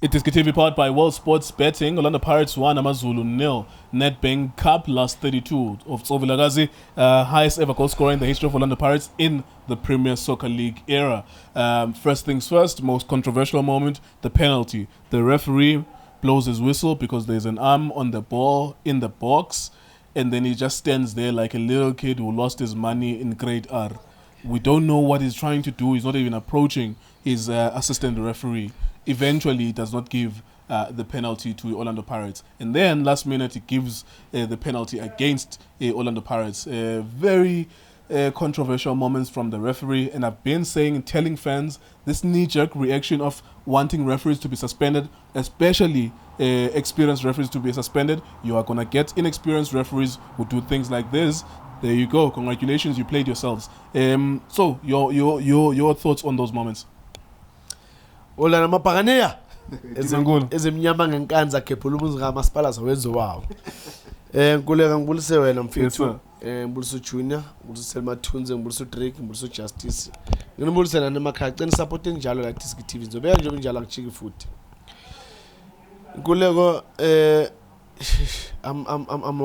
iDiskiTV powered by World Sports Betting. Orlando Pirates 1, Amazulu 0. Nedbank Cup last 32 of Tso Vilakazi, highest ever goal scorer in the history of Orlando Pirates in the Premier Soccer League era. First things first, most controversial moment, the penalty. The referee blows his whistle because there's an arm on the ball in the box, and then he just stands there like a little kid who lost his money in grade R. We don't know what he's trying to do. He's not even approaching his assistant referee. Eventually, he does not give the penalty to Orlando Pirates. And then, last minute, he gives the penalty against Orlando Pirates. Very controversial moments from the referee. And I've been saying, telling fans, this knee-jerk reaction of wanting referees to be suspended, especially experienced referees to be suspended, you are going to get inexperienced referees who do things like this. There you go. Congratulations, you played yourselves. So, your thoughts on those moments? Ola namapaganea ezemnyama ngenkanza khephula umuzi kamasipala zawenzo wawo nkuleka ngibulise wena mfethu ngibulise Junior ngibulise Selma Thunze ngibulise Drake ngibulise Justice nginibulise nani emakhaya cela support njalo la iDiskiTV ngizobeka nje kunjalo akuchiki futhi nkuleko I'm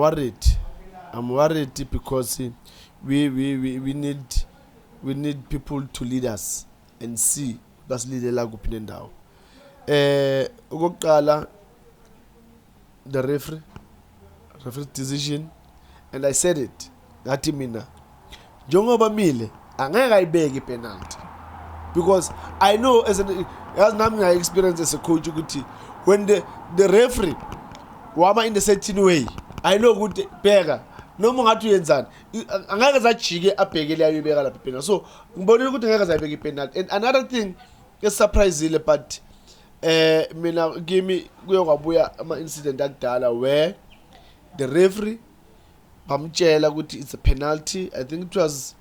worried because we need people to lead us and see basilidela kuphi nendawo okokuqala the referee decision, and I said it ngathi mina njengoba mile angeke ayibeke ipenalty because I know as nami ngai experience as a coach ukuthi when the referee wama in the certain way I know ukuthi bheka noma ngathi uyenzani angeke zajike abhekele ayibeka lapha ipenalty, so ngibonile ukuthi ngeke zayibeka ipenalty. And another thing surprisingly, but mina kimi kuyokabuya ama incident akudala where the referee bamtshela ukuthi it's a penalty. I think it was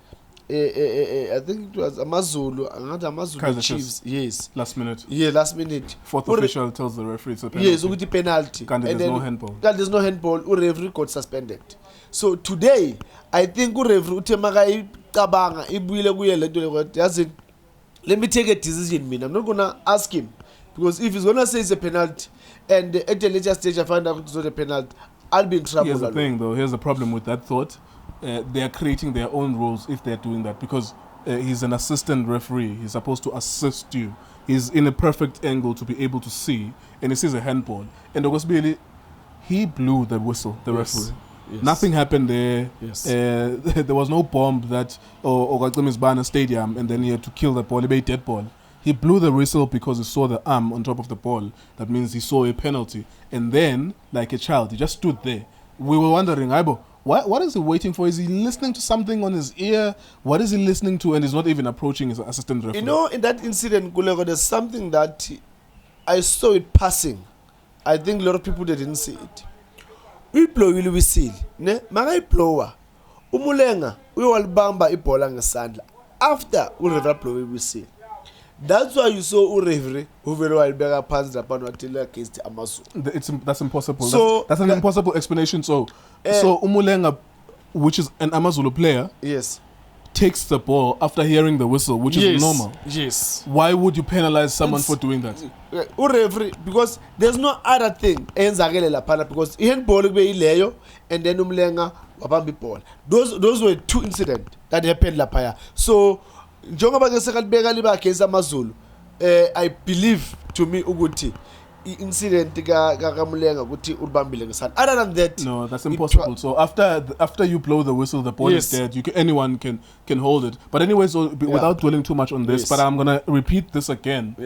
Amazulu, angathi Amazulu Chiefs. Yes, last minute. Yeah, last minute. Fourth official tells the referee it's a penalty. Yes, ukuthi penalty. And there's no handball. There's no handball. Referee got suspended. So today I think referee uthe makayicabanga ibuyile kuye lento yazi, let me take a decision, man. I'm not going to ask him. Because if he's going to say it's a penalty, and at the later stage I find out it's not a penalty, I'll be in trouble. Here's the thing, though. Here's the problem with that thought. They are creating their own rules if they're doing that. Because he's an assistant referee. He's supposed to assist you. He's in a perfect angle to be able to see. And he sees a handball. And of course, he blew the whistle, the referee. Yes. Nothing happened there. Yes. There was no bomb that Ogakimi's Bana Stadium and then he had to kill the ball. He made dead ball. He blew the whistle because he saw the arm on top of the ball. That means he saw a penalty. And then, like a child, he just stood there. We were wondering, Aibo, what is he waiting for? Is he listening to something on his ear? What is he listening to? And he's not even approaching his assistant referee. You know, in that incident, Gulego, there's something that I saw it passing. I think a lot of people didn't see it. Uyiblow whistle ne makayiblowa umulenga uyowalibamba ibhola ngesandla after ureferee blow whistle. That's why you saw ureferee uvele walibeka phansi lapha wathela against Amazulu. That's impossible. So that's an impossible explanation. So umulenga, which is an Amazulu player, yes, takes the ball after hearing the whistle, which is normal. Yes. Why would you penalize someone for doing that? Referee, because there's no other thing enzakele lapha because handball kube ileyo and then umlenga wabamba ibhola. Those were two incidents that happened lapha. So njengoba ke sekalibeka liba against Amazulu, I believe to me ukuthi incident kamulenga ukuthi ulibambile ngesandla. Other than that, no, that's impossible. So after you blow the whistle, the ball is dead. Anyone can hold it. But anyway, so without dwelling too much on this, but I'm gonna repeat this again,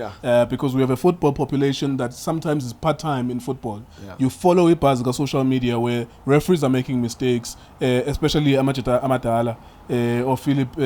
because we have a football population that sometimes is part-time in football. You follow it as social media where referees are making mistakes, especially Amadala. Or Philip,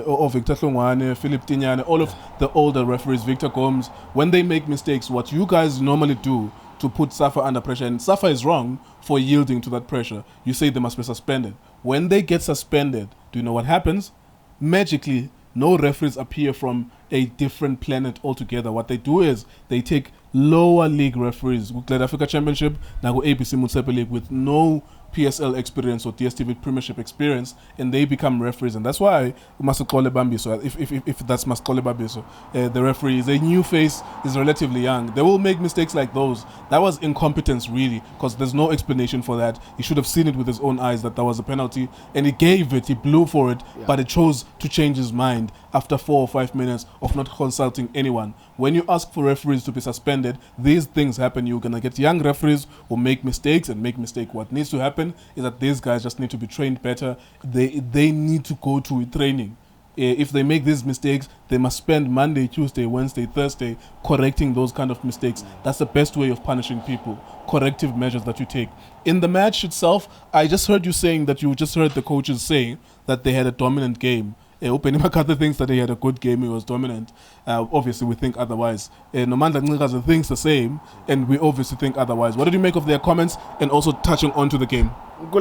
or Victor Hlongwane, Philip Tinyane, all of the older referees, Victor Gomes, when they make mistakes, what you guys normally do to put Safa under pressure, and Safa is wrong for yielding to that pressure, you say they must be suspended. When they get suspended, do you know what happens? Magically, no referees appear from a different planet altogether. What they do is they take lower league referees, Africa Championship, now ABC Motsepe League, with no PSL experience or DSTV Premiership experience, and they become referees, and that's why Masukole Bambiso, if that's Masukole Bambiso, the referee is a new face, is relatively young. They will make mistakes like those. That was incompetence, really, because there's no explanation for that. He should have seen it with his own eyes that was a penalty, and he gave it, he blew for it, but he chose to change his mind after 4 or 5 minutes of not consulting anyone. When you ask for referees to be suspended, these things happen. You're going to get young referees who make mistakes and make mistakes. What needs to happen is that these guys just need to be trained better. They need to go to training. If they make these mistakes, they must spend Monday, Tuesday, Wednesday, Thursday correcting those kind of mistakes. That's the best way of punishing people. Corrective measures that you take. In the match itself, I just heard you saying that you just heard the coaches saying that they had a dominant game. Upeni Makata thinks that he had a good game, he was dominant. Obviously, we think otherwise. Nomanda Ncikazi thinks the same, and we obviously think otherwise. What did you make of their comments, and also touching onto the game? I'm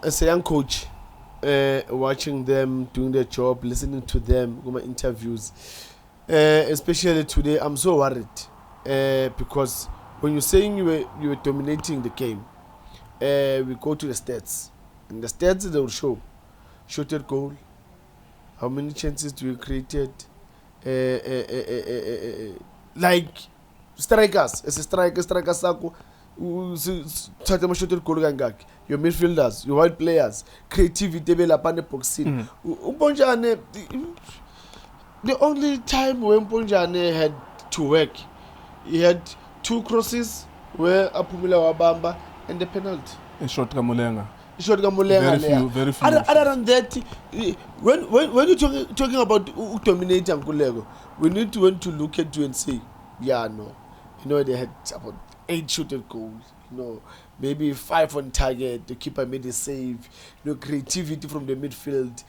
as a young coach, watching them doing their job, listening to them, my interviews. Especially today, I'm so worried because when you're saying you were dominating the game, we go to the stats, and the stats they will show. Shot at goal. How many chances do you created? Like strikers, as a striker sako. Shot at goal your midfielders, your wide players, creativity lapane boxing. The only time when Ponjane had to work, he had 2 crosses where Apumila Wabamba and the penalty. In short Kamulenga. Very few. Other than that, when you're talking about dominating Kulego, we need to look at you and say, yeah, no. They had about 8 shooted goals. Maybe 5 on target. The keeper made a save. Creativity from the midfield.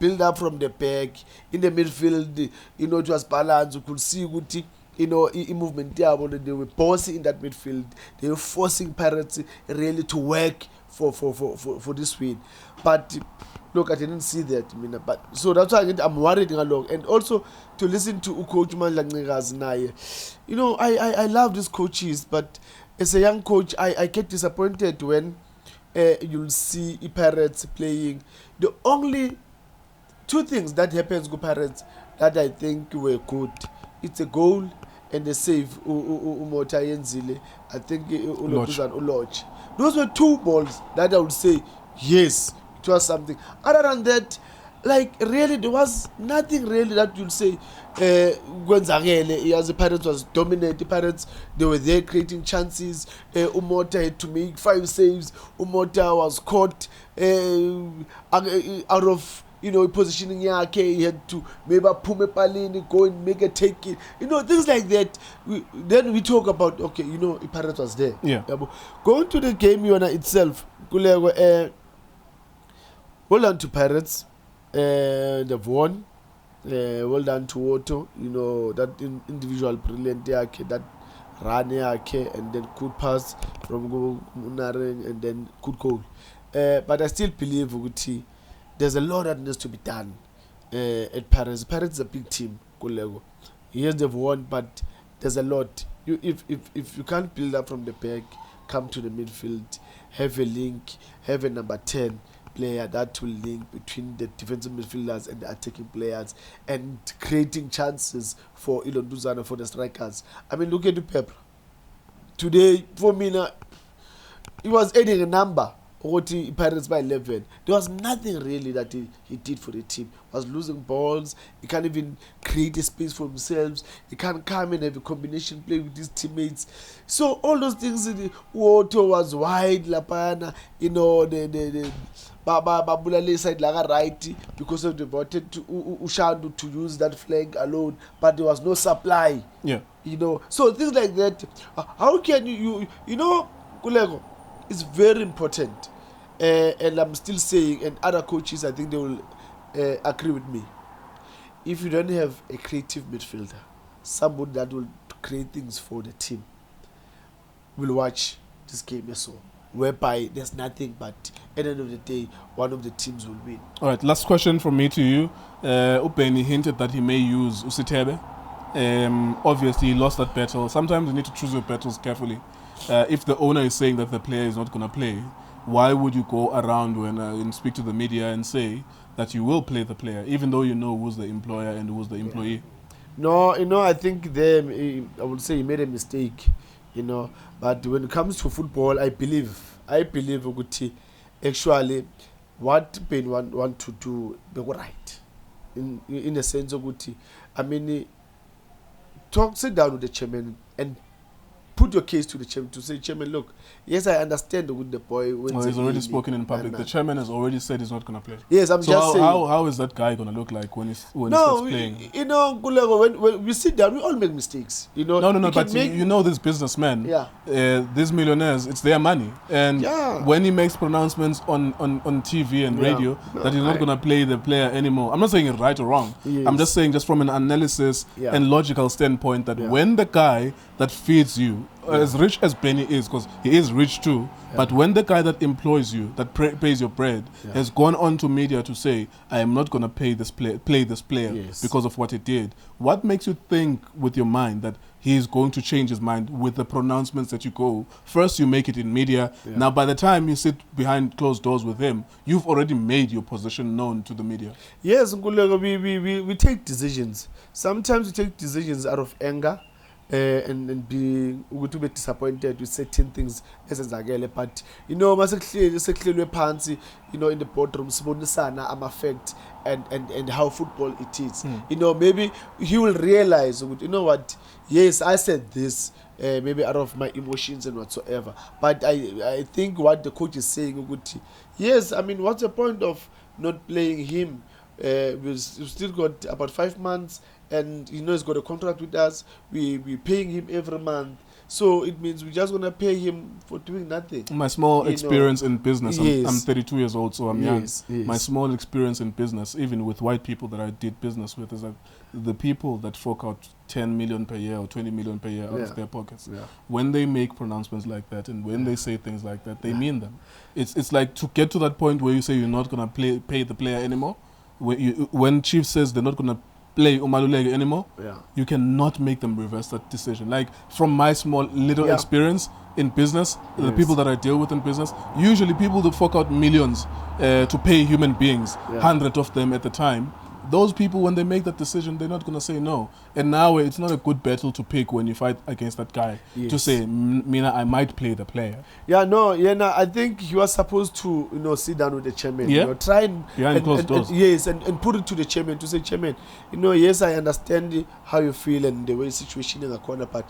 Build up from the back. In the midfield, it was balanced. You could see good. Movement there. They were bossy in that midfield. They were forcing Pirates really to work for this win. But look, I didn't see that. But so that's why I'm worried along. And also to listen to Coach Ncikazi Naye. I love these coaches, but as a young coach, I get disappointed when you'll see Pirates playing. The only 2 things that happens with Pirates that I think were good, it's a goal and a save. Umota Yenzile, I think Ulodge. Those were 2 balls that I would say, yes, it was something. Other than that, like really, there was nothing really that you'll say. Gwenzagele, as the Pirates was dominant. The Pirates, they were there creating chances. Umota had to make 5 saves. Umota was caught out of positioning yake. He had to maybe pume palini, go and make a take it. Things like that. Then we talk about, okay, Pirates was there. Yeah. Going to the game itself, well done to Pirates. They've won. Well done to Hotto. That individual brilliant yake, that run yake, and then good pass from Munareng, and then good goal. But I still believe Uguti. There's a lot that needs to be done at Paris. Paris is a big team, Kulego. Yes, they've won, but there's a lot. If you can't build up from the back, come to the midfield, have a link, have a number 10 player that will link between the defensive midfielders and the attacking players, and creating chances for Ilonduzana, for the strikers. I mean, look at the Pep. Today, for me, he was adding a number. Pirates by 11. There was nothing really that he did for the team. He was losing balls. He can't even create a space for himself. He can't come and have a combination play with his teammates. So all those things, Hotto was wide, Lapana, the Babulale side like right, because of the wanted to Ushandu to use that flank alone, but there was no supply. Yeah. So things like that. How can you Kulego? It's very important, and I'm still saying, and other coaches, I think they will agree with me. If you don't have a creative midfielder, somebody that will create things for the team, will watch this game as well, whereby there's nothing but at the end of the day, one of the teams will win. All right, last question from me to you. Upeni hinted that he may use Sithebe Obviously, he lost that battle. Sometimes you need to choose your battles carefully. If the owner is saying that the player is not going to play, why would you go around and speak to the media and say that you will play the player, even though you know who's the employer and who's the employee? No, I think I would say he made a mistake, But when it comes to football, I believe ukuthi actually what Ben want to do be right. In a sense of ukuthi, I mean, sit down with the chairman and put your case to the chairman to say, chairman, look, yes, I understand with the boy. He's already spoken in public. The chairman has already said he's not going to play. Yes, I'm just saying. How is that guy going to look like when he starts playing? When we sit down, we all make mistakes. No, but these businessmen, these millionaires, it's their money. And when he makes pronouncements on TV and radio that he's not going to play the player anymore, I'm not saying it's right or wrong. Yes. I'm just saying, just from an analysis and logical standpoint, that when the guy that feeds you, as rich as Benny is, because he is rich too, but when the guy that employs you, that pays your bread, has gone on to media to say, I am not going to play this player because of what he did, what makes you think with your mind that he is going to change his mind with the pronouncements that you go? First, you make it in media. Now, by the time you sit behind closed doors with him, you've already made your position known to the media. Yes, we take decisions. Sometimes we take decisions out of anger. And be disappointed with certain things but in the boardroom I'm affect and how football it is. Maybe he will realize, what, yes, I said this maybe out of my emotions and whatsoever, but I think what the coach is saying, yes, I mean, what's the point of not playing him? We've still got about 5 months, and he's got a contract with us. We're paying him every month, so it means we're just gonna pay him for doing nothing. My small experience in business, I'm 32 years old, so I'm young. My small experience in business, even with white people that I did business with, is that the people that fork out 10 million per year or 20 million per year out of their pockets, when they make pronouncements like that and when they say things like that, they mean them. It's like, to get to that point where you say you're not gonna pay the player anymore. When Chief says they're not going to play Umaluleke anymore, you cannot make them reverse that decision. Like, from my small little experience in business, the people that I deal with in business, usually people that fork out millions to pay human beings, hundreds of them at the time. Those people, when they make that decision, they're not going to say no. And now it's not a good battle to pick when you fight against that guy to say, Mina, I might play the player. I think he was supposed to, sit down with the chairman. Try and closed doors. And put it to the chairman to say, chairman, yes, I understand how you feel and the way situation in the corner, but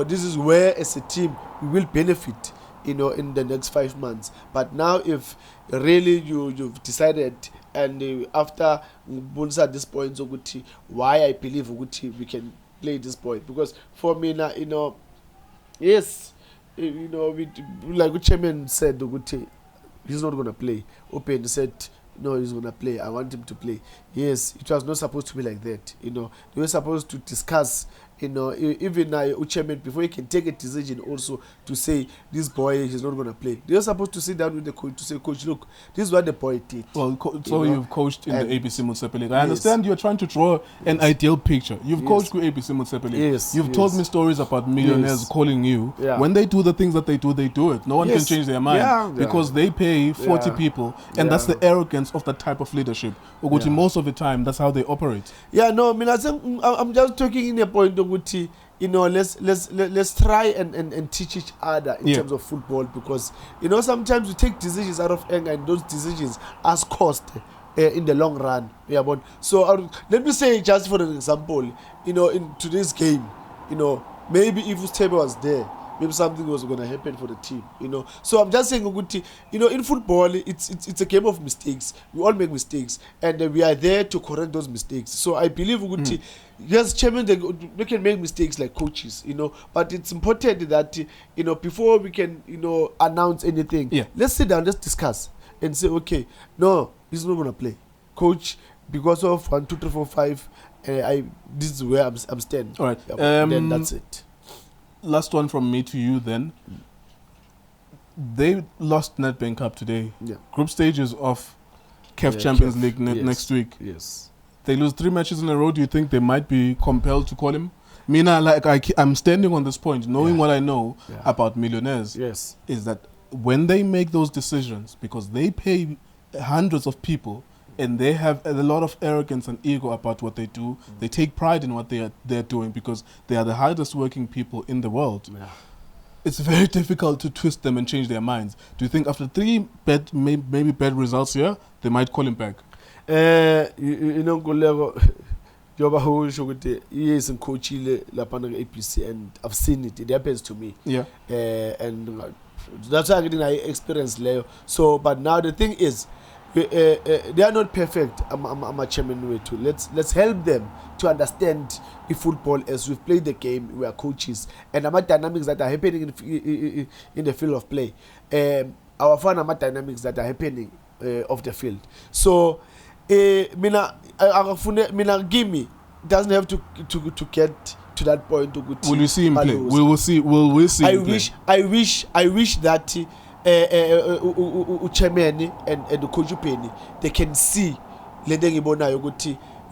this is where, as a team, we will benefit. In the next 5 months. But now, if really you've decided, and after Bunsa at this point, why I believe we can play this point, because for me now, yes, like the chairman said, he's not going to play. Open said, no, he's going to play. I want him to play. Yes, it was not supposed to be like that. They were supposed to discuss. Even chairman, before he can take a decision also to say this boy is not going to play, they're supposed to sit down with the coach to say, coach, look, this is what the boy did. Well, you've coached in the ABC Motsepe League. I understand you're trying to draw an ideal picture. You've coached with ABC Motsepe League. You've told me stories about millionaires calling you. When they do the things that they do it. No one can change their mind because they pay 40 people, and that's the arrogance of that type of leadership. Most of the time, that's how they operate. I'm just talking in a point of let's try and teach each other in terms of football, because sometimes we take decisions out of anger, and those decisions has cost in the long run. So let me say, just for an example, in today's game, maybe if Sithebe was there, maybe something was going to happen for the team, So I'm just saying, in football, it's a game of mistakes. We all make mistakes, and we are there to correct those mistakes. So I believe, yes, chairman, they can make mistakes like coaches, but it's important that, before we can, announce anything, let's sit down, let's discuss and say, okay, no, he's not going to play. Coach, because of 1, 2, 3, 4, 5, this is where I'm standing. All right. Then that's it. Last one from me to you then. They lost Nedbank Cup today. Group stages of CAF Champions League next week. Yes. They lose 3 matches in a row. Do you think they might be compelled to call him Mina, like I'm standing on this point, knowing what I know about millionaires. Yes. Is that when they make those decisions, because they pay hundreds of people and they have a lot of arrogance and ego about what they do, they take pride in what they're doing because they are the hardest working people in the world. Yeah. It's very difficult to twist them and change their minds. Do you think after 3 maybe bad results here, they might call him back? You know, Golego, Joba Hosh, he is in Coachile, Lapana APC, and I've seen it. It happens to me. Yeah. And that's why I experienced Leo. So, but now the thing is, they are not perfect. I'm a chairman way too. Let's help them to understand the football as we've played the game. We are coaches, and the dynamics that are happening in the field of play. Our fun dynamics that are happening off the field. So, mina gimme doesn't have to get to that point to go. Will you see him play? We will see. We see. I wish that chairman and the coach Penny, they can see.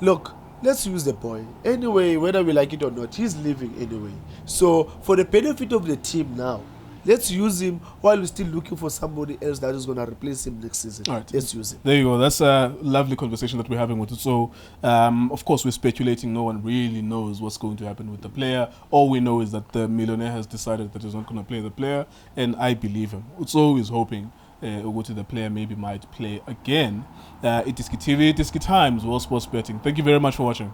Look, let's use the boy anyway, whether we like it or not. He's leaving anyway. So for the benefit of the team now, let's use him while we're still looking for somebody else that is going to replace him next season. All right. Let's use him. There you go. That's a lovely conversation that we're having with it. So, of course, we're speculating. No one really knows what's going to happen with the player. All we know is that the millionaire has decided that he's not going to play the player, and I believe him. Tso is hoping the player maybe might play again. iDiskiTV, Diski Times, World Sports Betting. Thank you very much for watching.